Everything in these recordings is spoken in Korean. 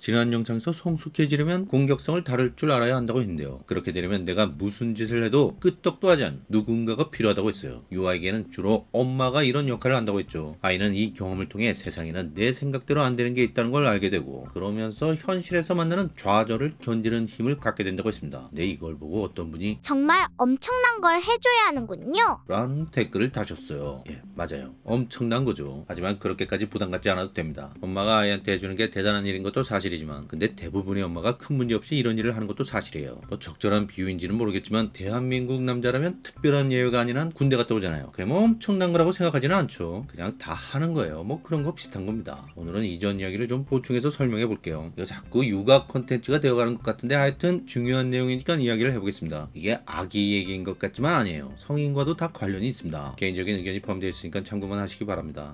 지난 영상에서 성숙해지려면 공격성을 다룰 줄 알아야 한다고 했는데요. 그렇게 되려면 내가 무슨 짓을 해도 끄떡도 하지 않는 누군가가 필요하다고 했어요. 유아에게는 주로 엄마가 이런 역할을 한다고 했죠. 아이는 이 경험을 통해 세상에는 내 생각대로 안 되는 게 있다는 걸 알게 되고, 그러면서 현실에서 만나는 좌절을 견디는 힘을 갖게 된다고 했습니다. 근데 이걸 보고 어떤 분이 정말 엄청난 걸 해줘야 하는군요. 라는 댓글을 다셨어요. 예, 맞아요. 엄청난 거죠. 하지만 그렇게까지 부담 갖지 않아도 됩니다. 엄마가 아이한테 해주는 게 대단한 일인 것도 사실이지만, 근데 대부분의 엄마가 큰 문제 없이 이런 일을 하는 것도 사실이에요. 뭐 적절한 비유인지는 모르겠지만 대한민국 남자라면 특별한 예외가 아닌 한 군대 갔다 오잖아요. 그게 뭐 엄청난 거라고 생각하지는 않죠. 그냥 다 하는 거예요. 뭐 그런 거 비슷한 겁니다. 오늘은 이전 이야기를 좀 보충해서 설명해 볼게요. 이거 자꾸 육아 콘텐츠가 되어가는 것 같은데 하여튼 중요한 내용이니까 이야기를 해보겠습니다. 이게 아기 얘기인 것 같지만 아니에요. 성인과도 다 관련이 있습니다. 개인적인 의견이 포함되어 있으니까 참고만 하시기 바랍니다.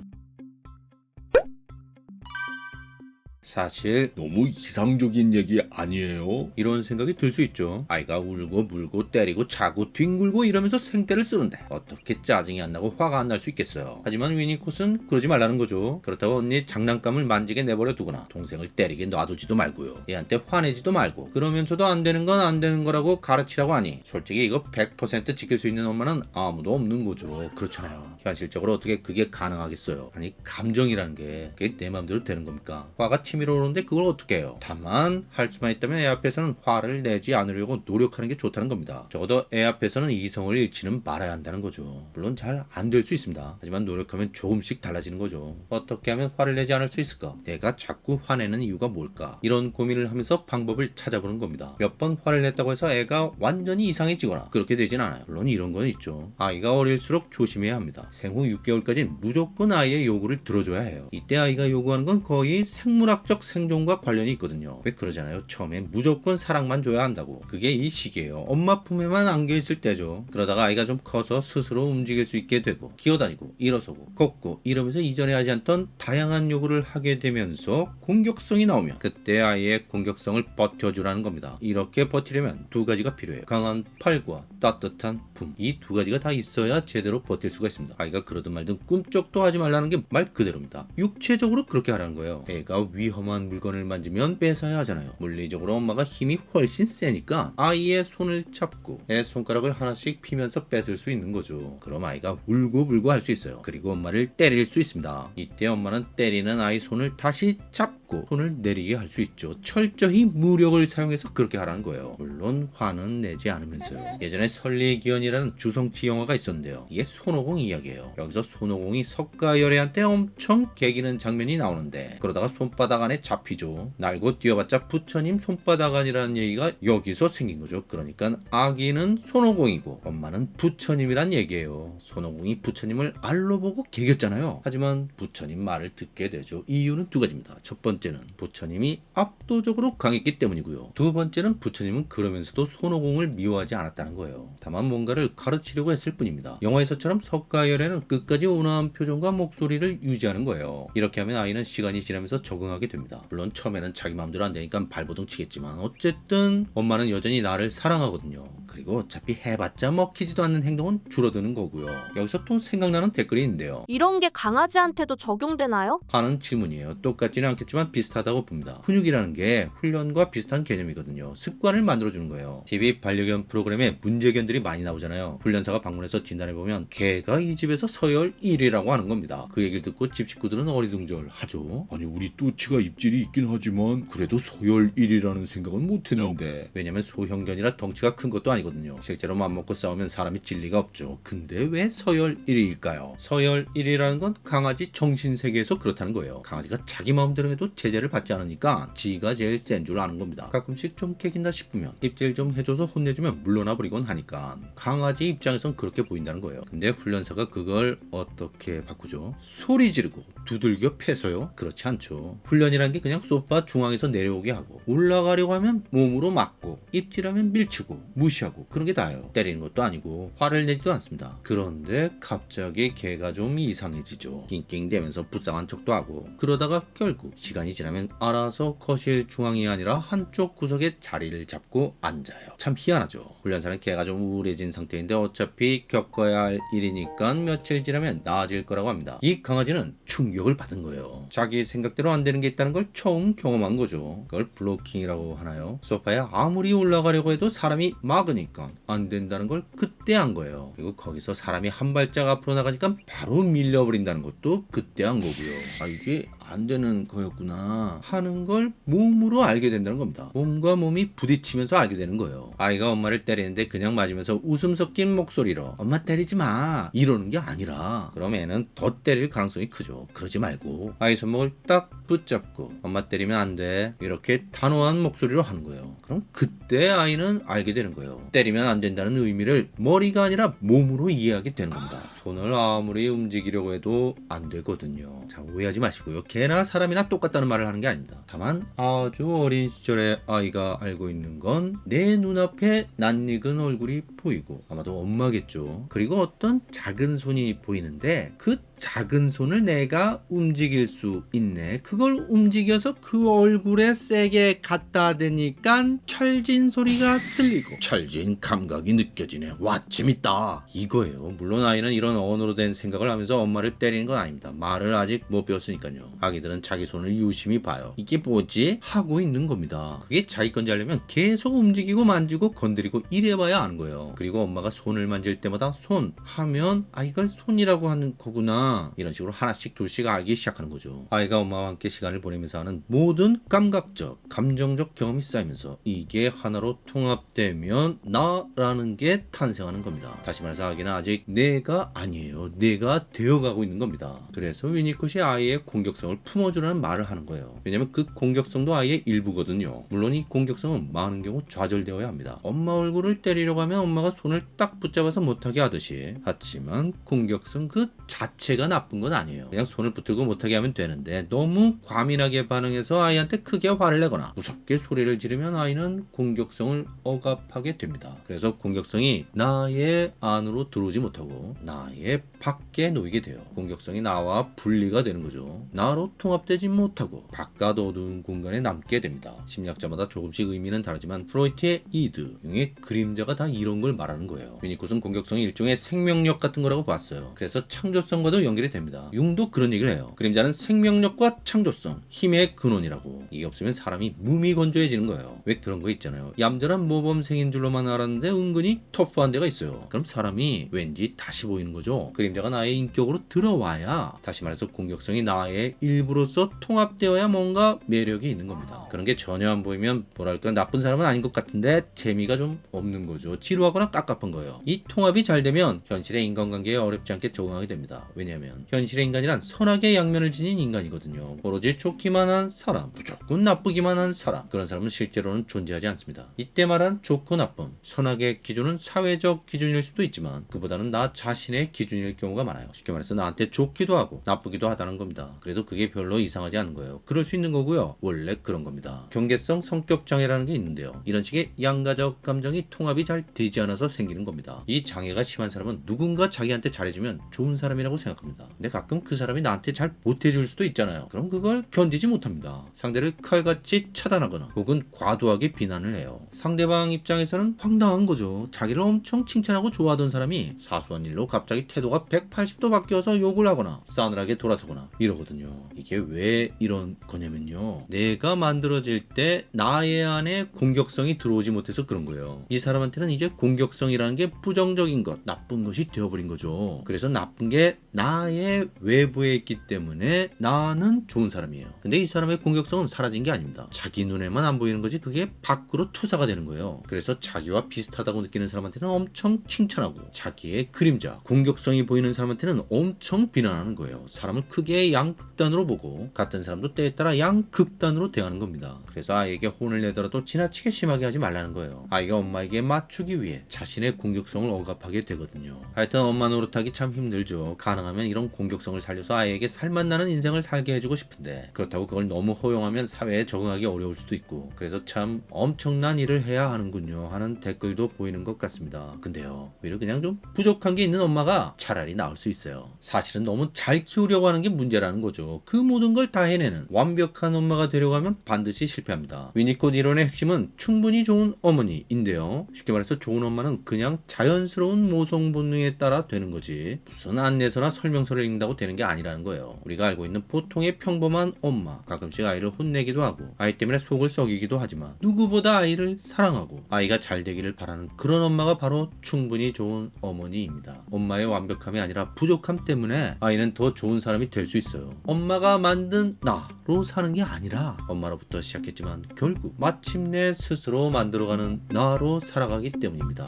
사실 너무 이상적인 얘기 아니에요? 이런 생각이 들 수 있죠. 아이가 울고 물고 때리고 자고 뒹굴고 이러면서 생떼를 쓰는데 어떻게 짜증이 안 나고 화가 안 날 수 있겠어요. 하지만 위니콧은 그러지 말라는 거죠. 그렇다고 언니 장난감을 만지게 내버려 두거나 동생을 때리게 놔두지도 말고요. 얘한테 화내지도 말고, 그러면서도 안 되는 건 안 되는 거라고 가르치라고 하니 솔직히 이거 100% 지킬 수 있는 엄마는 아무도 없는 거죠. 그렇잖아요. 현실적으로 어떻게 그게 가능하겠어요. 아니 감정이라는 게 그게 내 마음대로 되는 겁니까? 화가 치밀어 오르는데 그걸 어떻게 해요? 다만 할 수만 있다면 애 앞에서는 화를 내지 않으려고 노력하는 게 좋다는 겁니다. 적어도 애 앞에서는 이성을 잃지는 말아야 한다는 거죠. 물론 잘 안 될 수 있습니다. 하지만 노력하면 조금씩 달라지는 거죠. 어떻게 하면 화를 내지 않을 수 있을까? 내가 자꾸 화내는 이유가 뭘까? 이런 고민을 하면서 방법을 찾아보는 겁니다. 몇 번 화를 냈다고 해서 애가 완전히 이상해지거나 그렇게 되진 않아요. 물론 이런 건 있죠. 아이가 어릴수록 조심해야 합니다. 생후 6개월까지는 무조건 아이의 요구를 들어줘야 해요. 이때 아이가 요구하는 건 거의 생물학적 생존과 관련이 있거든요. 왜 그러잖아요. 처음에 무조건 사랑만 줘야 한다고. 그게 이 시기예요. 엄마 품에만 안겨 있을 때죠. 그러다가 아이가 좀 커서 스스로 움직일 수 있게 되고 기어다니고 일어서고 걷고 이러면서 이전에 하지 않던 다양한 요구를 하게 되면서 공격성이 나오면 그때 아이의 공격성을 버텨주라는 겁니다. 이렇게 버티려면 두 가지가 필요해요. 강한 팔과 따뜻한 품. 이 두 가지가 다 있어야 제대로 버틸 수가 있습니다. 아이가 그러든 말든 꿈쩍도 하지 말라는 게 말 그대로입니다. 육체적으로 그렇게 하라는 거예요. 애가 위험한 물건을 만지면 뺏어야 하잖아요. 물리적으로 엄마가 힘이 훨씬 세니까 아이의 손을 잡고 애 손가락을 하나씩 피면서 뺏을 수 있는 거죠. 그럼 아이가 울고 불고 할 수 있어요. 그리고 엄마를 때릴 수 있습니다. 이때 엄마는 때리는 아이 손을 다시 잡고 손을 내리게 할 수 있죠. 철저히 무력을 사용해서 그렇게 하라는 거예요. 물론 화는 내지 않으면서요. 예전에 설리기원이라는 주성치 영화가 있었는데요. 이게 손오공 이야기예요. 여기서 손오공이 석가열애한테 엄청 개기는 장면이 나오는데 그러다가 손바닥 안에 잡히죠. 날고 뛰어봤자 부처님 손바닥 안이라는 얘기가 여기서 생긴 거죠. 그러니까 아기는 손오공이고 엄마는 부처님이란 얘기예요. 손오공이 부처님을 알로 보고 개겼잖아요. 하지만 부처님 말을 듣게 되죠. 이유는 두 가지입니다. 첫 번째는 부처님이 압도적으로 강했기 때문이고요. 두 번째는 부처님은 그러면서도 손오공을 미워하지 않았다는 거예요. 다만 뭔가를 가르치려고 했을 뿐입니다. 영화에서처럼 석가열애는 끝까지 온화한 표정과 목소리를 유지하는 거예요. 이렇게 하면 아이는 시간이 지나면서 적응하게 됩니다. 물론 처음에는 자기 마음대로 안 되니까 발버둥 치겠지만 어쨌든 엄마는 여전히 나를 사랑하거든요. 그리고 어차피 해봤자 먹히지도 않는 행동은 줄어드는 거고요. 여기서 또 생각나는 댓글이 있는데요. 이런 게 강아지한테도 적용되나요? 하는 질문이에요. 똑같지는 않겠지만 비슷하다고 봅니다. 훈육이라는 게 훈련과 비슷한 개념이거든요. 습관을 만들어주는 거예요. TV 반려견 프로그램에 문제견들이 많이 나오잖아요. 훈련사가 방문해서 진단해보면 걔가 이 집에서 서열 1위라고 하는 겁니다. 그 얘기를 듣고 집 식구들은 어리둥절하죠. 아니 우리 또치가 입질이 있긴 하지만 그래도 서열 1이라는 생각은 못했는데. 왜냐면 소형견이라 덩치가 큰 것도 아니거든요. 실제로 맘먹고 싸우면 사람이 질 리가 없죠. 근데 왜 서열 1위일까요? 서열 1위라는 건 강아지 정신세계에서 그렇다는 거예요. 강아지가 자기 마음대로 해도 제재를 받지 않으니까 지가 제일 센 줄 아는 겁니다. 가끔씩 좀 깨긴다 싶으면 입질 좀 해줘서 혼내주면 물러나 버리곤 하니까 강아지 입장에선 그렇게 보인다는 거예요. 근데 훈련사가 그걸 어떻게 바꾸죠? 소리 지르고 두들겨 패서요? 그렇지 않죠. 훈련이란 게 그냥 소파 중앙에서 내려오게 하고 올라가려고 하면 몸으로 막고 입질하면 밀치고 무시하고 무시하고 그런 게 다예요. 때리는 것도 아니고 화를 내지도 않습니다. 그런데 갑자기 걔가 좀 이상해지죠. 낑낑대면서 불쌍한 척도 하고 그러다가 결국 시간이 지나면 알아서 거실 중앙이 아니라 한쪽 구석에 자리를 잡고 앉아요. 참 희한하죠. 훈련사는 걔가 좀 우울해진 상태인데 어차피 겪어야 할 일이니까 며칠 지나면 나아질 거라고 합니다. 이 강아지는 충격을 받은 거예요. 자기 생각대로 안 되는 게 있다는 걸 처음 경험한 거죠. 그걸 블로킹이라고 하나요? 소파에 아무리 올라가려고 해도 사람이 막으니까 안 된다는 걸 그때 한 거예요. 그리고 거기서 사람이 한 발짝 앞으로 나가니까 바로 밀려버린다는 것도 그때 한 거고요. 아, 이게 안 되는 거였구나 하는 걸 몸으로 알게 된다는 겁니다. 몸과 몸이 부딪히면서 알게 되는 거예요. 아이가 엄마를 때리는데 그냥 맞으면서 웃음 섞인 목소리로 엄마 때리지 마 이러는 게 아니라 그럼 애는 더 때릴 가능성이 크죠. 그러지 말고 아이 손목을 딱 붙잡고 엄마 때리면 안 돼 이렇게 단호한 목소리로 하는 거예요. 그럼 그때 아이는 알게 되는 거예요. 때리면 안 된다는 의미를 머리가 아니라 몸으로 이해하게 되는 겁니다. 손을 아무리 움직이려고 해도 안 되거든요. 자, 오해하지 마시고요. 개나 사람이나 똑같다는 말을 하는 게 아닙니다. 다만 아주 어린 시절에 아이가 알고 있는 건 내 눈앞에 낯익은 얼굴이 보이고 아마도 엄마겠죠. 그리고 어떤 작은 손이 보이는데 그 작은 손을 내가 움직일 수 있네. 그걸 움직여서 그 얼굴에 세게 갖다 대니까 찰진 소리가 들리고 찰진 감각이 느껴지네. 와, 재밌다. 이거예요. 물론 아이는 이런 언어로 된 생각을 하면서 엄마를 때리는 건 아닙니다. 말을 아직 못 배웠으니까요. 아기들은 자기 손을 유심히 봐요. 이게 뭐지? 하고 있는 겁니다. 그게 자기 건지 알려면 계속 움직이고 만지고 건드리고 이래봐야 아는 거예요. 그리고 엄마가 손을 만질 때마다 손 하면 아, 이걸 손이라고 하는 거구나. 이런 식으로 하나씩 둘씩 알기 시작하는 거죠. 아이가 엄마와 함께 시간을 보내면서 하는 모든 감각적, 감정적 경험이 쌓이면서 이게 하나로 통합되면 나라는 게 탄생하는 겁니다. 다시 말해서 아기는 아직 내가 아니에요. 내가 되어가고 있는 겁니다. 그래서 위니콧이 아이의 공격성을 품어주라는 말을 하는 거예요. 왜냐면 그 공격성도 아이의 일부거든요. 물론 이 공격성은 많은 경우 좌절되어야 합니다. 엄마 얼굴을 때리려고 하면 엄마가 손을 딱 붙잡아서 못하게 하듯이 하지만 공격성 그 자체가 나쁜 건 아니에요. 그냥 손을 붙들고 못하게 하면 되는데 너무 과민하게 반응해서 아이한테 크게 화를 내거나 무섭게 소리를 지르면 아이는 공격성을 억압하게 됩니다. 그래서 공격성이 나의 안으로 들어오지 못하고 나의 밖에 놓이게 돼요. 공격성이 나와 분리가 되는 거죠. 나로 통합되지 못하고 바깥 어두운 공간에 남게 됩니다. 심리학자마다 조금씩 의미는 다르지만 프로이트의 이드, 융의 그림자가 다 이런 걸 말하는 거예요. 위니콧은 공격성이 일종의 생명력 같은 거라고 봤어요. 그래서 창조성과도 연결이 됩니다. 융도 그런 얘기를 해요. 그림자는 생명력과 창조성, 힘의 근원이라고. 이게 없으면 사람이 무미건조해지는 거예요. 왜 그런 거 있잖아요. 얌전한 모범생인 줄로만 알았는데 은근히 터프한 데가 있어요. 그럼 사람이 왠지 다시 보이는 거죠. 그림자가 나의 인격으로 들어와야, 다시 말해서 공격성이 나의 일부로서 통합되어야 뭔가 매력이 있는 겁니다. 그런 게 전혀 안 보이면 뭐랄까 나쁜 사람은 아닌 것 같은데 재미가 좀 없는 거죠. 지루하거나 깝깝한 거예요. 이 통합이 잘 되면 현실의 인간관계에 어렵지 않게 적응하게 됩니다. 왜냐하면 현실의 인간이란 선악의 양면을 지닌 인간이거든요. 오로지 좋기만 한 사람, 무조건 나쁘기만 한 사람, 그런 사람은 실제로는 존재하지 않습니다. 이때 말한 좋고 나쁨, 선악의 기준은 사회적 기준일 수도 있지만 그보다는 나 자신의 기준일 경우가 많아요. 쉽게 말해서 나한테 좋기도 하고 나쁘기도 하다는 겁니다. 그래도 그게 별로 이상하지 않은 거예요. 그럴 수 있는 거고요. 원래 그런 겁니다. 경계성 성격 장애라는 게 있는데요. 이런 식의 양가적 감정이 통합이 잘 되지 않아서 생기는 겁니다. 이 장애가 심한 사람은 누군가 자기한테 잘해주면 좋은 사람이라고 생각합니다. 근데 가끔 그 사람이 나한테 잘 못해줄 수도 있잖아요. 그럼 그걸 견디지 못합니다. 상대를 칼같이 차단하거나 혹은 과도하게 비난을 해요. 상대방 입장에서는 황당한 거죠. 자기를 엄청 칭찬하고 좋아하던 사람이 사소한 일로 갑자기 태도가 180도 바뀌어서 욕을 하거나 싸늘하게 돌아서거나 이러거든요. 이게 왜 이런 거냐면요. 내가 만들어질 때 나의 안에 공격성이 들어오지 못해서 그런 거예요. 이 사람한테는 이제 공격성이라는 게 부정적인 것, 나쁜 것이 되어버린 거죠. 그래서 나쁜 게 나의 외부에 있기 때문에 나는 좋은 사람이에요. 근데 이 사람의 공격성은 사라진 게 아닙니다. 자기 눈에만 안 보이는 거지 그게 밖으로 투사가 되는 거예요. 그래서 자기와 비슷하다고 느끼는 사람한테는 엄청 칭찬하고 자기의 그림자, 공격 공격성이 보이는 사람한테는 엄청 비난하는 거예요. 사람을 크게 양극단으로 보고 같은 사람도 때에 따라 양극단으로 대하는 겁니다. 그래서 아이에게 혼을 내더라도 지나치게 심하게 하지 말라는 거예요. 아이가 엄마에게 맞추기 위해 자신의 공격성을 억압하게 되거든요. 하여튼 엄마 노릇하기 참 힘들죠. 가능하면 이런 공격성을 살려서 아이에게 살맛나는 인생을 살게 해주고 싶은데 그렇다고 그걸 너무 허용하면 사회에 적응하기 어려울 수도 있고 그래서 참 엄청난 일을 해야 하는군요 하는 댓글도 보이는 것 같습니다. 근데요, 오히려 그냥 좀 부족한 게 있는 엄마가 차라리 나을 수 있어요. 사실은 너무 잘 키우려고 하는 게 문제라는 거죠. 그 모든 걸 다 해내는 완벽한 엄마가 되려고 하면 반드시 실패합니다. 위니콧 이론의 핵심은 충분히 좋은 어머니인데요. 쉽게 말해서 좋은 엄마는 그냥 자연스러운 모성 본능에 따라 되는 거지 무슨 안내서나 설명서를 읽는다고 되는 게 아니라는 거예요. 우리가 알고 있는 보통의 평범한 엄마, 가끔씩 아이를 혼내기도 하고 아이 때문에 속을 썩이기도 하지만 누구보다 아이를 사랑하고 아이가 잘 되기를 바라는 그런 엄마가 바로 충분히 좋은 어머니입니다. 엄마의 완벽함이 아니라 부족함 때문에 아이는 더 좋은 사람이 될 수 있어요. 엄마가 만든 나로 사는 게 아니라 엄마로부터 시작했지만 결국 마침내 스스로 만들어가는 나로 살아가기 때문입니다.